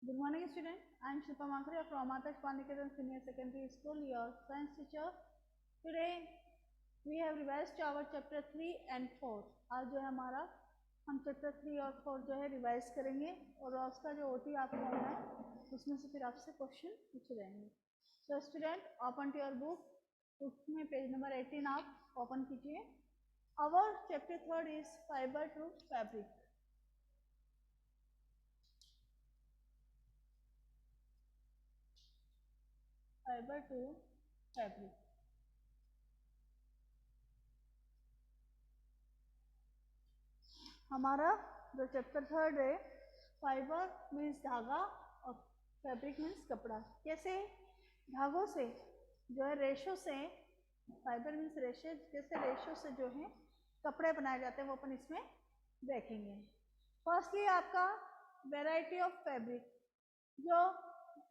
Good morning, student. I am Shilpa Mankare from Adarsh Pandiketan Senior Secondary School, your science teacher. Today we have revised our chapter 3 and 4. आज जो है हमारा हम chapter 3 और 4 जो है रिवाइज करेंगे और उसका जो ओटी आपको आना है उसमें से फिर आपसे क्वेश्चन पूछे जाएंगे. So student, open to your book. उसमें पेज नंबर 18 आप ओपन कीजिए. Our chapter 3 is fiber to fabric. Fibre to fabric. हमारा जो चैप्टर 3 है फाइबर मीन्स धागा और फैब्रिक मीन्स कपड़ा. कैसे धागों से जो है रेशो से, फाइबर मीन्स रेशो, जैसे रेशो से जो है कपड़े बनाए जाते हैं वो अपन इसमें देखेंगे. फर्स्टली आपका वैरायटी ऑफ फैब्रिक. जो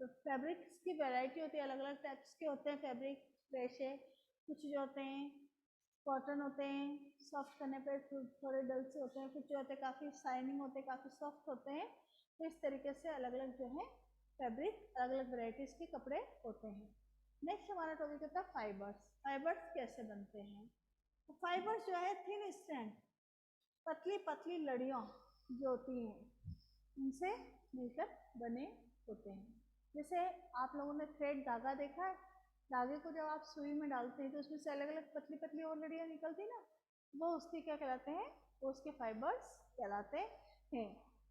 फैब्रिक्स की वैरायटी होती है, अलग अलग टाइप्स के होते हैं फैब्रिक रेशे. कुछ जो होते हैं कॉटन होते हैं, सॉफ्ट करने पे थोड़े डल से होते हैं. कुछ जो होते हैं काफ़ी शाइनिंग होते हैं, काफ़ी सॉफ्ट होते हैं. तो इस तरीके से अलग अलग जो है फैब्रिक, अलग अलग वेराइटीज़ के कपड़े होते हैं. नेक्स्ट हमारा टॉपिक होता है फाइबर्स. फाइबर्स कैसे बनते हैं? तो फाइबर्स जो है थिन स्ट्रैंड, पतली पतली लड़ियों जो होती हैं उनसे मिलकर बने होते हैं. जैसे आप लोगों ने थ्रेड धागा देखा है, धागे को जब आप सुई में डालते हैं तो उसमें से अलग अलग पतली पतली और लड़ियाँ निकलती ना, वो उसके क्या कहलाते हैं? वो उसके फाइबर्स कहलाते हैं.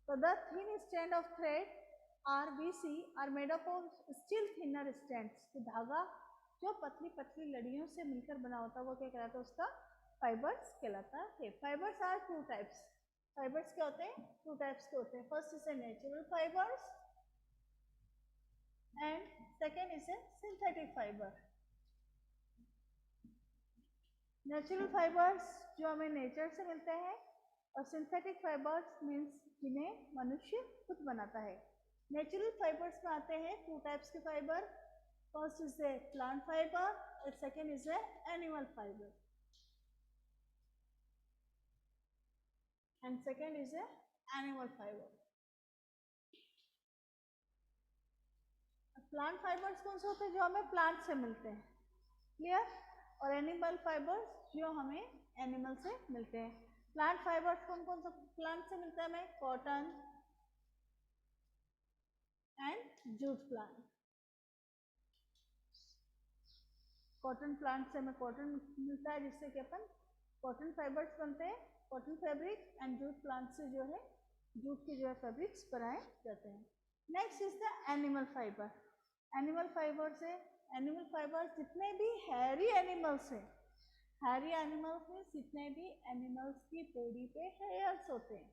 तो the thin strand of thread RBC are made up of still thinner strands. धागा जो पतली पतली लड़ियों से मिलकर बना होता है वो क्या कहलाता है? उसका फाइबर्स कहलाता है. Fibres are two types. Fibres क्या होते हैं? टू टाइप्स के होते हैं. First is a natural fibres and second is a synthetic fiber. Natural fibres जो हमें नेचर से मिलते हैं और सिंथेटिक फाइबर्स मीन्स जिन्हें मनुष्य खुद बनाता है. नेचुरल फाइबर्स में आते हैं टू टाइप्स के fibre. First is a plant fibre और second is a animal fibre. And second is a animal fibre. Plant fibres कौन से होते हैं? जो हमें प्लांट से मिलते हैं. क्लियर? और एनिमल फाइबर्स जो हमें एनिमल से मिलते हैं. प्लांट फाइबर्स कौन कौन सा प्लांट से मिलता है हमें? Cotton and jute plant. Cotton plant से हमें कॉटन मिलता है जिससे कि अपन कॉटन फाइबर्स बनते हैं, cotton fabric. And jute plant से जो है जूट के जो है फैब्रिक्स बनाए जाते हैं. Next is the animal fibre. Animal fibre से, एनिमल फाइबर जितने भी हैरी एनिमल्स हैं, हैरी एनिमल्स में जितने भी एनिमल्स की बॉडी पे हेयर्स होते हैं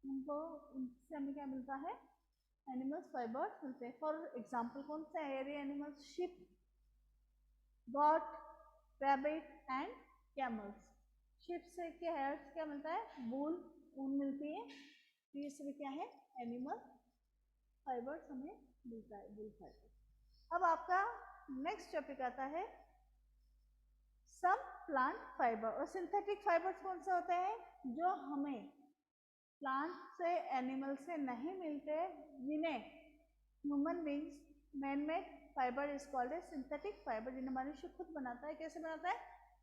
उनको, उनसे हमें क्या मिलता है? एनिमल्स फाइबर्स मिलते हैं. फॉर एग्जांपल कौन सा hairy animals? Sheep, goat, rabbit and camels. Sheep से के हेयर्स क्या मिलता है? वूल, ऊन मिलती है. तो ये सभी क्या है? एनिमल फाइबर्स हमें मिलता है, वूल फाइबर. अब आपका नेक्स्ट टॉपिक आता है सम प्लांट फाइबर. और सिंथेटिक फाइबर्स कौन से होते हैं? जो हमें प्लांट से, एनिमल से नहीं मिलते, जिन्हें human beings man made fibre is called a synthetic fibre. जिन्हें मनुष्य खुद बनाता है. कैसे बनाता है?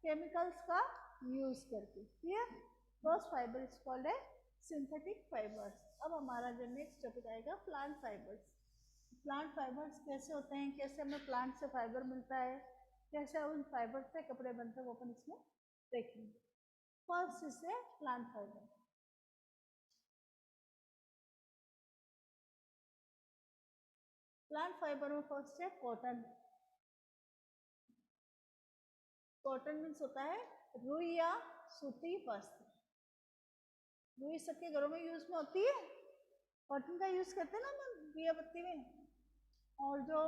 केमिकल्स का यूज करके. Clear? Those fibre is called a synthetic fibres. अब हमारा जो नेक्स्ट टॉपिक आएगा प्लांट फाइबर्स. प्लांट फाइबर्स कैसे होते हैं, कैसे हमें प्लांट से फाइबर मिलता है, कैसे उन फाइबर से कपड़े बनते हैं, वो अपन इसमें देखेंगे. First is a plant fibre. Plant fibre में फर्स्ट है कॉटन. कॉटन मीन्स होता है रुई या सूती वस्त्र. रुई सबके घरों में यूज में होती है. कॉटन का यूज करते हैं ना हम दिया बत्ती में. और जो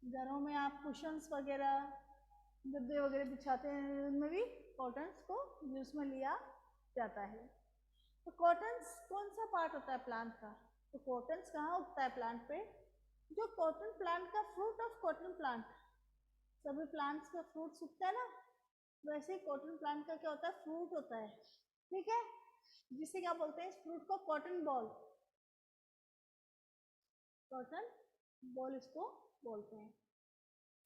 घरों में आप कुशन्स वगैरह, गद्दे वगैरह बिछाते हैं, उनमें भी कॉटन्स को यूज में लिया जाता है. तो कॉटन्स कौन सा पार्ट होता है प्लांट का? तो कॉटन्स कहाँ उगता है प्लांट पे? जो कॉटन प्लांट का फ्रूट ऑफ कॉटन प्लांट, सभी प्लांट्स का फ्रूट उगता है ना, वैसे ही कॉटन प्लांट का क्या होता है? फ्रूट होता है. ठीक है? जिसे क्या बोलते हैं इस फ्रूट को? कॉटन बॉल, कॉटन बॉल इसको बोलते हैं।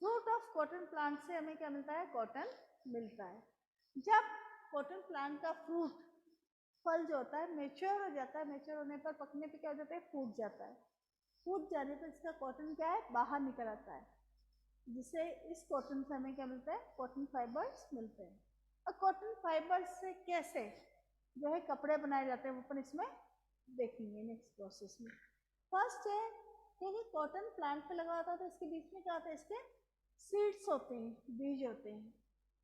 फ्रूट ऑफ कॉटन प्लांट से हमें क्या मिलता है? कॉटन मिलता है। जब कॉटन प्लांट का फ्रूट, फल जो होता है मेच्योर हो जाता है, मेच्योर होने पर, पकने पे क्या हो जाता है? फूट जाता है। फूट जाने पर इसका कॉटन क्या है? बाहर निकल आता है, जिससे इस कॉटन से हमें क्या मिलता है? कॉटन फाइबर्स मिलते हैं। और कॉटन फाइबर्स से कैसे जो है कपड़े बनाए जाते हैं वो अपन इसमें देखेंगे नेक्स्ट प्रोसेस में। फर्स्ट है क्योंकि कॉटन प्लांट पे लगा होता है तो इसके बीच में क्या होता है? इसके सीड्स होते हैं, बीज होते हैं।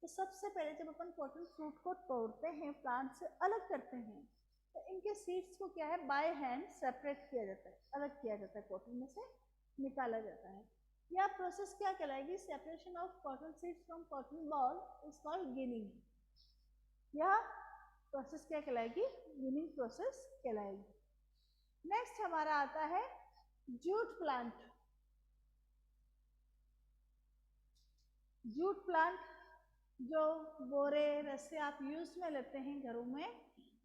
तो सबसे पहले जब अपन कॉटन फ्रूट को तोड़ते हैं, प्लांट से अलग करते हैं, तो इनके सीड्स को क्या है? बाय हैंड सेपरेट किया जाता है, अलग किया जाता है, कॉटन में से निकाला जाता है। यह प्रोसेस क्या कहलाएगी? Separation of cotton seeds from cotton ball is called ginning. यह प्रोसेस क्या कहलाएगी? गिनिंग प्रोसेस कहलाएगी। नेक्स्ट हमारा आता है जूट प्लांट। जूट प्लांट जो बोरे, रस्से आप यूज में लेते हैं घरों में,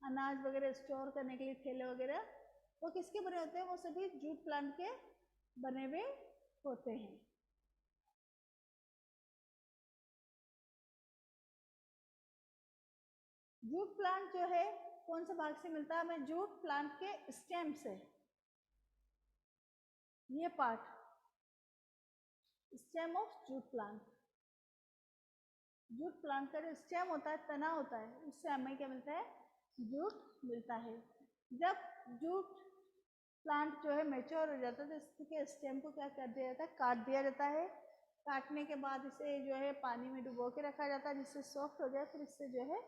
अनाज वगैरह स्टोर करने के लिए, थैले वगैरह, वो किसके बने होते हैं? वो सभी जूट प्लांट के बने हुए होते हैं। जूट प्लांट जो है कौन से भाग से मिलता है हमें? जूट प्लांट के स्टेम से। ये part stem of jute plant, jute plant का जो स्टेम होता है, तना होता है, उससे हमें क्या मिलता है? जूट मिलता है। जब जूट प्लांट जो है मैच्योर हो जाता है तो इसके स्टेम को क्या कर दिया जाता है? काट दिया जाता है। काटने के बाद इसे जो है पानी में डुबो के रखा जाता है जिससे सॉफ्ट हो जाए, फिर इससे जो है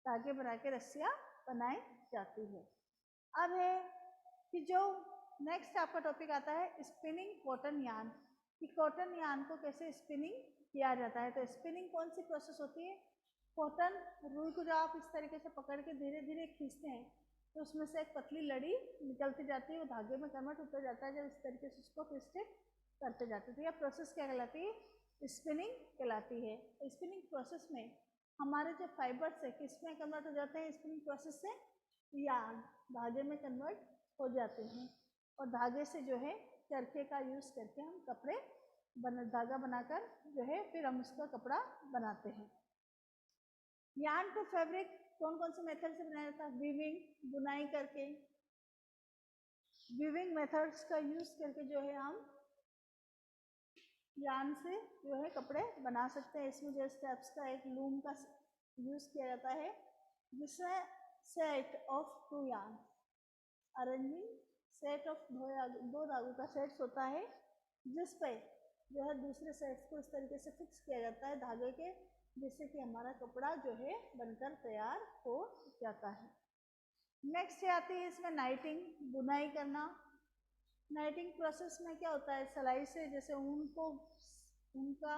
धागे बना के रस्सियाँ बनाई जाती है। अब है कि जो नेक्स्ट आपका टॉपिक आता है स्पिनिंग कॉटन यार्न, कि कॉटन यार्न को कैसे स्पिनिंग किया जाता है। तो स्पिनिंग कौन सी प्रोसेस होती है? कॉटन रुई को जब आप इस तरीके से पकड़ के धीरे धीरे खींचते हैं तो उसमें से एक पतली लड़ी निकलती जाती है, वो धागे में कन्वर्ट होता जाता है। जब इस तरीके से उसको ट्विस्टेड करते जाते हैं तो यह प्रोसेस क्या कहलाती है? स्पिनिंग कहलाती है। स्पिनिंग प्रोसेस में हमारे जो फाइबर्स है किसमें कन्वर्ट हो जाते हैं? स्पिनिंग प्रोसेस से यार्न, धागे में कन्वर्ट हो जाते हैं। और धागे से जो है चरखे का यूज करके हम कपड़े धागा बनाकर जो है फिर हम उसका कपड़ा बनाते हैं। यार्न टू फैब्रिक कौन कौन से मेथड से बनाया जाता है? वीविंग, बुनाई करके, वीविंग मेथड्स का यूज करके जो है हम यार्न से जो है कपड़े बना सकते हैं। इसमें जो स्टेप्स का एक लूम का यूज किया जाता है जिसमें set of 2 yarn, arranging set of 2 धागों का सेट्स होता है जिस पे जो है दूसरे सेट्स को इस तरीके से फिक्स किया जाता है धागे के, जिससे कि हमारा कपड़ा जो है बनकर तैयार हो जाता है। नेक्स्ट आती है इसमें नाइटिंग, बुनाई करना। नाइटिंग प्रोसेस में क्या होता है? सिलाई से, जैसे ऊन को, ऊन का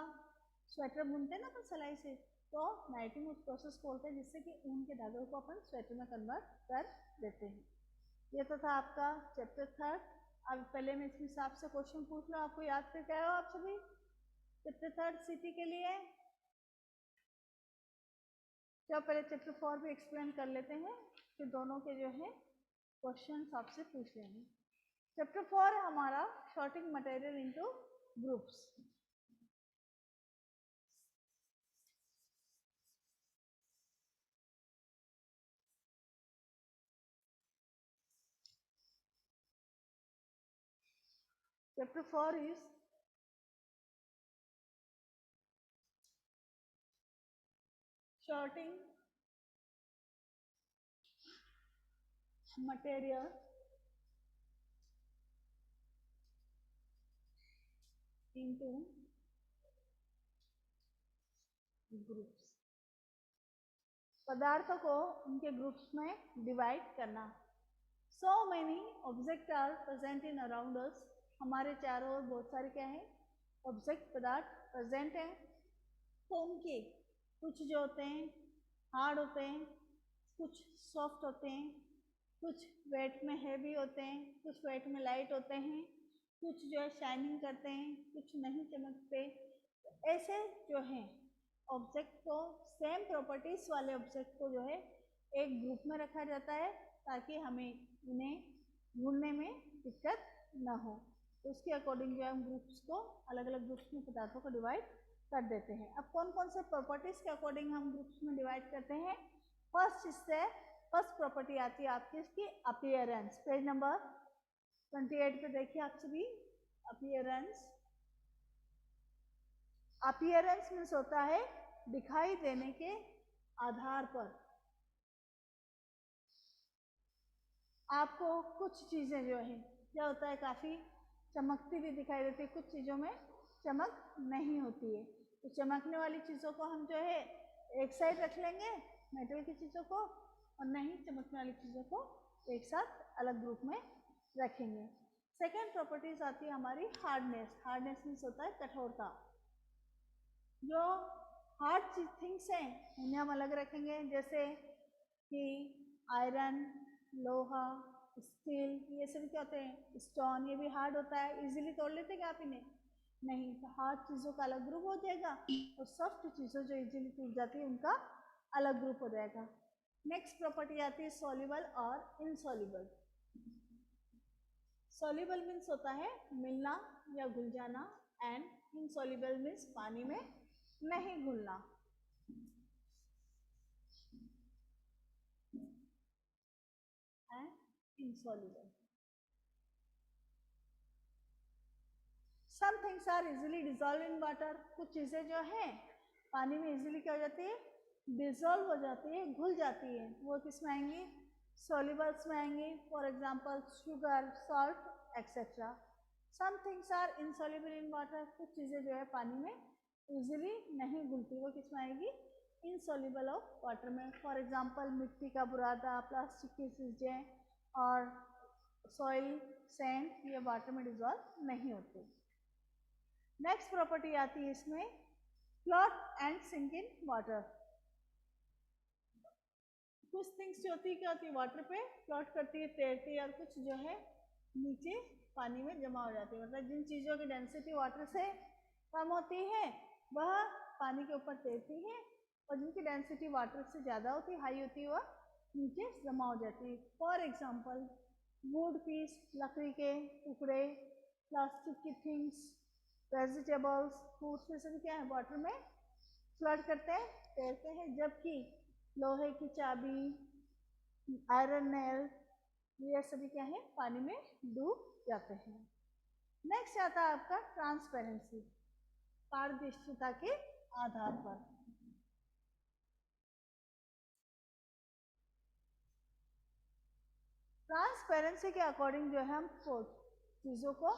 स्वेटर बुनते हैं ना अपन सिलाई से, तो नाइटिंग उस प्रोसेस को बोलते हैं जिससे कि ऊन के धागों को अपन स्वेटर में कन्वर्ट कर देते हैं। ये तो था आपका चैप्टर 3। अब पहले मैं इस हिसाब से क्वेश्चन पूछ लूँ, आपको याद करके आए हो आप सभी चैप्टर 3 सिटी के लिए? तो पहले चैप्टर 4 भी एक्सप्लेन कर लेते हैं, फिर दोनों के जो है क्वेश्चन आपसे पूछ लेंगे। चैप्टर 4 हमारा sorting material into groups. Chapter 4 is shorting material into groups, पदार्थों को उनके ग्रुप्स में डिवाइड करना। So many objects are present in around us, हमारे चारों ओर बहुत सारे क्या है? ऑब्जेक्ट, पदार्थ प्रेजेंट हैं। तो उनके कुछ जो होते हैं हार्ड होते हैं, कुछ सॉफ्ट होते हैं, कुछ वेट में हैवी होते हैं, कुछ वेट में लाइट होते हैं, कुछ जो है शाइनिंग करते हैं, कुछ नहीं चमकते। ऐसे जो हैं ऑब्जेक्ट को, सेम प्रॉपर्टीज वाले ऑब्जेक्ट को जो है एक ग्रुप में रखा जाता है ताकि हमें इन्हें ढूंढने में दिक्कत न हो। तो उसके अकॉर्डिंग जो है हम ग्रुप्स को अलग अलग ग्रुप्स में पदार्थों को डिवाइड कर देते हैं। अब कौन कौन से प्रॉपर्टीज के अकॉर्डिंग हम ग्रुप्स में डिवाइड करते हैं? फर्स्ट प्रॉपर्टी आती है आपकी इसकी अपीयरेंस। पेज नंबर 28 पे देखिए आप सभी, अपीयरेंस। अपीयरेंस मीन्स होता है दिखाई देने के आधार पर। आपको कुछ चीजें जो है क्या होता है काफी चमकती भी दिखाई देती है, कुछ चीजों में चमक नहीं होती है। तो चमकने वाली चीजों को हम जो है एक साइड रख लेंगे, मेटल की चीजों को, और नहीं चमकने वाली चीजों को एक साथ अलग ग्रुप में रखेंगे। सेकेंड प्रॉपर्टीज आती है हमारी हार्डनेस। हार्डनेस मीन्स होता है कठोरता। जो हार्ड थिंग्स हैं उन्हें हम अलग रखेंगे, जैसे कि आयरन, लोहा, स्टील, ये सभी क्या होते हैं? स्टोन। ये भी हार्ड होता है, इजीली तोड़ लेते क्या आप इन्हें? नहीं। तो हार्ड चीज़ों का अलग ग्रुप हो जाएगा और सॉफ्ट चीज़ों जो इजीली टूट जाती है उनका अलग ग्रुप हो जाएगा। नेक्स्ट प्रॉपर्टी आती है सॉल्युबल और इनसॉल्युबल। सॉल्युबल मीन्स होता है मिलना या घुल जाना, एंड इनसॉल्युबल मीन्स पानी में नहीं घुलना। Insoluble. Some things are easily dissolved in water. कुछ चीजें जो हैं पानी में इजीली क्या हो जाती है? डिजोल्व हो जाती है, घुल जाती है। वो किस में आएंगी? सॉल्युबल्स में आएंगी। For example sugar, salt, etcetera. Some things are insoluble in water. कुछ चीजें जो है पानी में इजीली नहीं घुलती, वो किस में आएगी? इनसॉल्युबल ऑफ वाटर में। फॉर एग्जाम्पल मिट्टी का बुरादा, प्लास्टिक की चीजें और सॉइल, सैंड, ये वाटर में डिजॉल्व नहीं होते। नेक्स्ट प्रॉपर्टी आती है इसमें float and sink in water. कुछ थिंग्स जो होती है क्या होती है? वाटर पे फ्लोट करती है, तैरती है, और कुछ जो है नीचे पानी में जमा हो जाती है। मतलब जिन चीज़ों की डेंसिटी वाटर से कम होती है वह पानी के ऊपर तैरती है, और जिनकी डेंसिटी वाटर से ज़्यादा होती है, हाई होती है, वह नीचे जमा हो जाती है। फॉर एग्जाम्पल वुड पीस, लकड़ी के टुकड़े, प्लास्टिक की थिंग्स, वेजिटेबल्स, फ्रूट्स, में सभी क्या है? वाटर में फ्लड करते हैं, तैरते हैं। जबकि लोहे की चाबी, आयरन नेल, ये सभी क्या है? पानी में डूब जाते हैं। नेक्स्ट आता है आपका ट्रांसपेरेंसी, पारदर्शिता के आधार पर। ट्रांसपेरेंसी के अकॉर्डिंग जो है हम चीज़ों को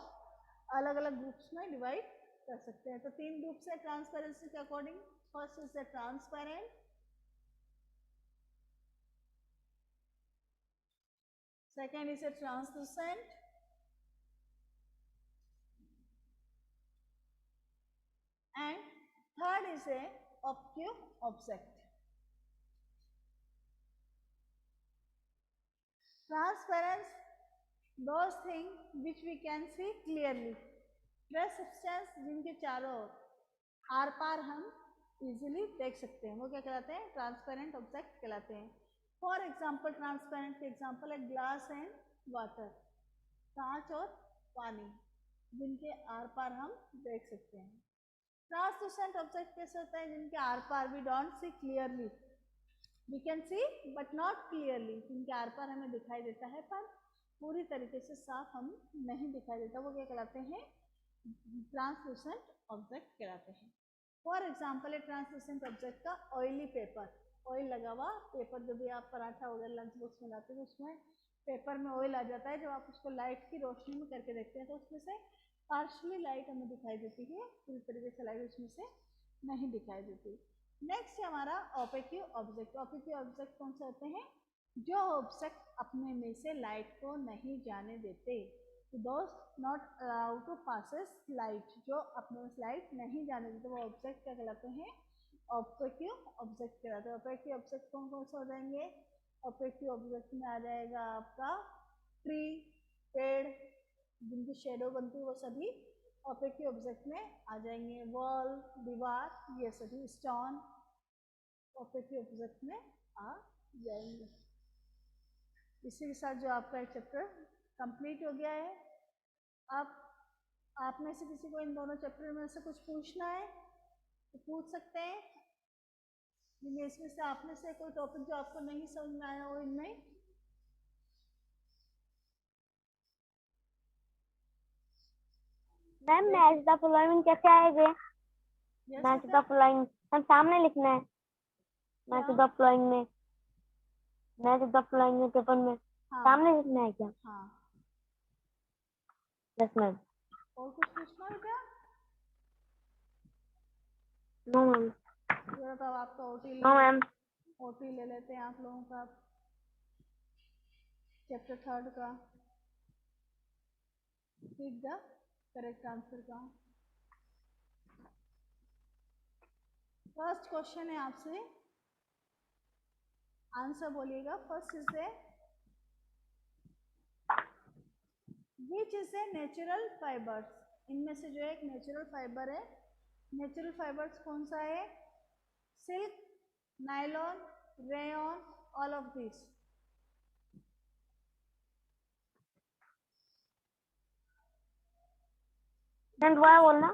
अलग अलग ग्रुप्स में डिवाइड कर सकते हैं। तो 3 ग्रुप्स है ट्रांसपेरेंसी के according. First is the transparent, second is a translucent, and third is a opaque object. Transparent, those things which we can see clearly. वह सब्सटेंस जिनके चारों ओर आर पार हम इजीली देख सकते हैं, वो क्या कहलाते हैं? ट्रांसपेरेंट ऑब्जेक्ट कहलाते हैं। फॉर एग्जाम्पल ट्रांसपेरेंट के एग्जाम्पल है ग्लास एंड वाटर, कांच और पानी, जिनके आर पार हम देख सकते हैं। ट्रांसलूसेंट ऑब्जेक्ट कैसे होता है? जिनके आर पार we don't see clearly, we can see but not clearly, जिनके आर पार हमें दिखाई देता है पर पूरी तरीके से साफ हम नहीं दिखाई देता, वो क्या कहलाते हैं? ट्रांसलूसेंट ऑब्जेक्ट कहलाते हैं। फॉर एग्जाम्पल है ट्रांसलूसेंट ऑब्जेक्ट का ऑयली पेपर, ऑयल लगा हुआ पेपर, जब भी आप पराठा वगैरह लंच बॉक्स में लाते हैं तो उसमें पेपर में ऑयल आ जाता है। जब आप उसको लाइट की रोशनी में करके देखते हैं तो उसमें से पार्शली लाइट हमें दिखाई देती है, पूरी तरीके से लाइट उसमें से नहीं दिखाई देती। नेक्स्ट है हमारा ऑपेक्यू ऑब्जेक्ट। ऑपेक्यू ऑब्जेक्ट कौन से होते हैं? जो ऑब्जेक्ट अपने में से लाइट को नहीं जाने देते, those not allowed to passes light, जो अपने में लाइट नहीं जाने देते, वो ऑब्जेक्ट क्या कहलाते हैं? ऑपेक्यू ऑब्जेक्ट कहलाते हैं। ऑपेक्यू ऑब्जेक्ट कौन कौन से हो जाएंगे? ऑपेक्यू ऑब्जेक्ट में आ जाएगा आपका ट्री, पेड़, जिनकी शेडो बनती है, वो सभी ऑपेक्यू ऑब्जेक्ट में आ जाएंगे। वॉल, दीवार, ये सभी स्टोन ऑपेक्यू ऑब्जेक्ट में आ जाएंगे। इसी के साथ जो आपका एक चैप्टर कंप्लीट हो गया है। अब आप में से किसी को इन दोनों चैप्टर में से कुछ पूछना है तो पूछ सकते हैं। इसमें से आप में से कोई टॉपिक जो आपको नहीं समझ में आया हो इनमें। मैम मैच द फॉलोइंग कैसे आएगा? मैच द फॉलोइंग हम सामने लिखना है। मैच द फॉलोइंग में, मैच द फॉलोइंग में पेपर में सामने लिखना है क्या? हाँ। Yes ma'am. और कुछ पूछना बेटा? No ma'am. तो आपका ओटी नो मैम। ओटी ले लेते हैं आप लोगों का चैप्टर 3 का। पिक द करेक्ट आंसर का। फर्स्ट क्वेश्चन है आपसे, आंसर बोलिएगा। First is A which is a natural fibres. इनमें से जो एक नेचुरल फाइबर है, नेचुरल फाइबर्स कौन सा है? Silk, nylon, rayon, all of this. दोबारा बोलना।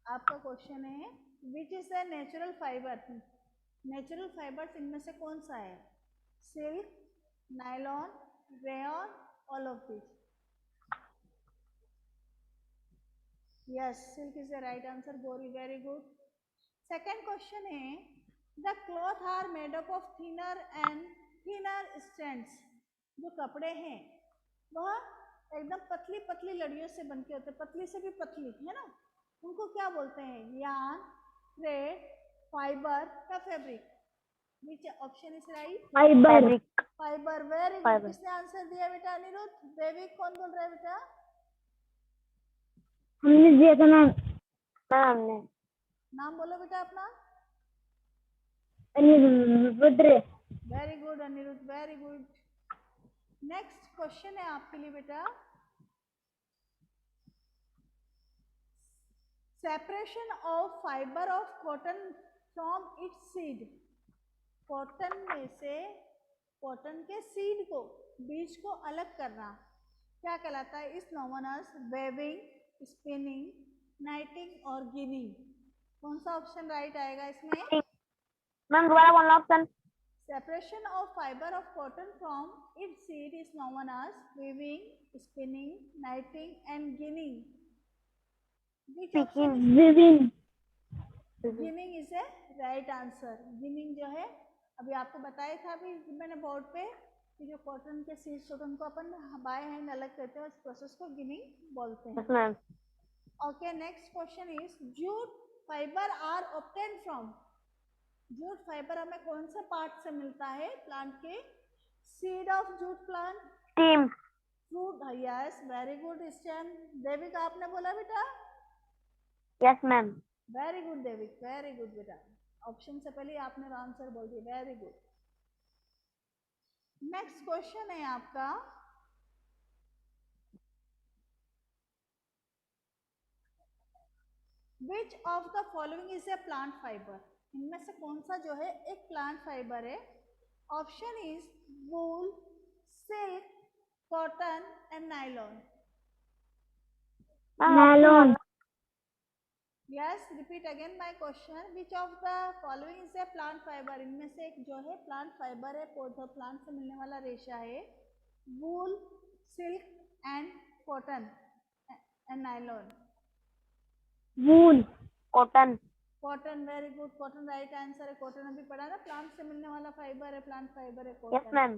आपका क्वेश्चन है which is a natural fibre. Natural fibres इनमें से कौन सा है? Silk, nylon, rayon, all of this. Yes, silk is the right answer. Very good. Second question है, the cloth are made up of thinner and thinner strands. जो कपड़े हैं वह एकदम पतली पतली लड़ियों से बनके होते हैं, पतली से भी पतली, है ना? उनको क्या बोलते हैं? यार्न, थ्रेड, फाइबर या fabric? Which option is right? Fibre. Fibre. Very good. किसने आंसर दिया बेटा? अनिरुद्ध। देविक कौन बोल रहा है बेटा? हमने दिया था मैम। हमने। नाम बोलो बेटा अपना। Anirudh. Very good Anirudh, very good. Next question है आपके लिए बेटा, separation of fibre of cotton from its seed. Cotton में से कॉटन के सीड को, बीज को अलग करना क्या कहलाता है? Is known as weaving, spinning, knitting और गिनिंग। कौन सा ऑप्शन राइट आएगा इसमें? मैम दोबारा बोलना option. Separation of fiber of cotton from its seed is known as weaving, spinning, knitting and ginning. Which option is weaving? ginning is a right answer. ginning जो है अभी आपको बताया था अभी मैंने बोर्ड पे कि जो कॉटन के सीड्स होते हैं उनको अपन बाय हैंड अलग करते हैं, उस प्रोसेस को गिनिंग बोलते हैं। Okay, next question is jute fibre are obtain from. Jute fibre हमें कौन से पार्ट से मिलता है प्लांट के? Seed of jute plant, stem, fruit. Yes, very good. Stem. Devik आपने बोला बेटा? Yes ma'am. Very good Devik, very good बेटा। ऑप्शन से पहले आपने आंसर बोल दिया, वेरी गुड। नेक्स्ट क्वेश्चन है आपका, which of the following is a plant fibre. इनमें से कौन सा जो है एक प्लांट फाइबर है? Option is wool, silk, cotton and nylon. Nylon. Yes, repeat again my question, which of the following is a plant fibre. इनमें से एक जो है प्लांट फाइबर है, पौधा प्लांट से मिलने वाला रेशा है। Wool, silk and cotton and nylon. Wool, cotton. Cotton, very good. Cotton right answer है। कॉटन अभी पढ़ा ना, प्लांट से मिलने वाला फाइबर है, प्लांट फाइबर है cotton. Yes ma'am.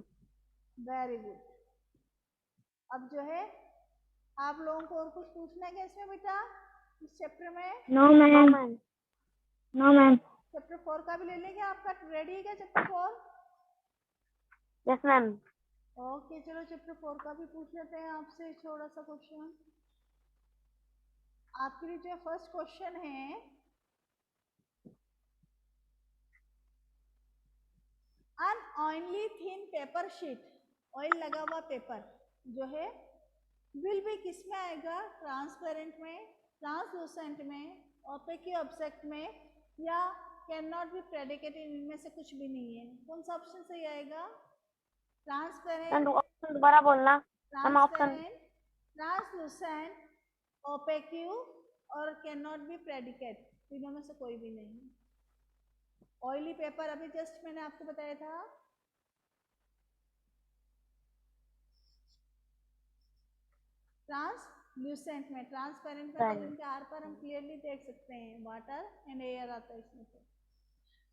Very good. अब जो है आप लोगों को और कुछ पूछना है क्या इसमें बेटा इस चैप्टर में? No ma'am. No ma'am. Chapter 4 का भी ले लेंगे। आपका रेडी है क्या चैप्टर 4? Yes ma'am. ओके, चलो चैप्टर 4 का भी पूछ लेते हैं आपसे थोड़ा सा क्वेश्चन। आपके लिए जो फर्स्ट क्वेश्चन है, an oily thin paper sheet, oil लगा हुआ पेपर जो है विल भी किस में आएगा? ट्रांसपेरेंट में, ट्रांसलूसेंट में, ओपेक ऑब्जेक्ट में या कैन नॉट बी प्रेडिकेटेड, इनमें से कुछ भी नहीं है। कौन सा ऑप्शन सही आएगा? ट्रांसपेरेंट, ऑप्शन दोबारा बोलना। हम ऑप्शन ट्रांसपेरेंट, ट्रांसलूसेंट, ओपेक्यू और कैन नॉट बी प्रेडिकेट, तीनों में से कोई भी नहीं। ऑयली पेपर अभी जस्ट मैंने आपको बताया था। ट्रांसल्यूसेंट में, ट्रांसपेरेंट में तो इनके आर पर हम क्लियरली देख सकते हैं, वाटर एंड एयर आता है इसमें से।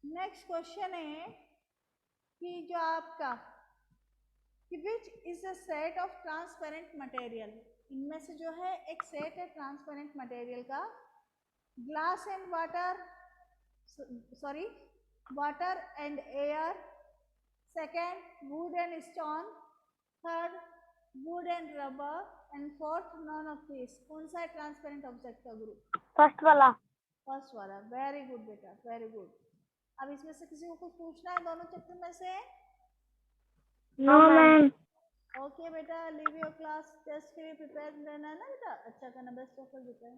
नेक्स्ट क्वेश्चन है कि जो आपका कि which is a set of transparent material, इनमें से जो है एक सेट है ट्रांसपेरेंट मटेरियल का। Glass and water, sorry water and air, second would and stone, third would and rubber and fourth none of this. कौन सा है ट्रांसपेरेंट ऑब्जेक्ट का ग्रुप? फर्स्ट वाला। फर्स्ट वाला, वेरी गुड बेटा, वेरी गुड। अब इसमें से किसी को कुछ पूछना है दोनों चैप्टर में से? No ma'am. ओके बेटा, लीव योर क्लास, टेस्ट के लिए प्रिपेयर रहना है ना बेटा, अच्छा करना, बेस्ट ऑफ लक बेटा।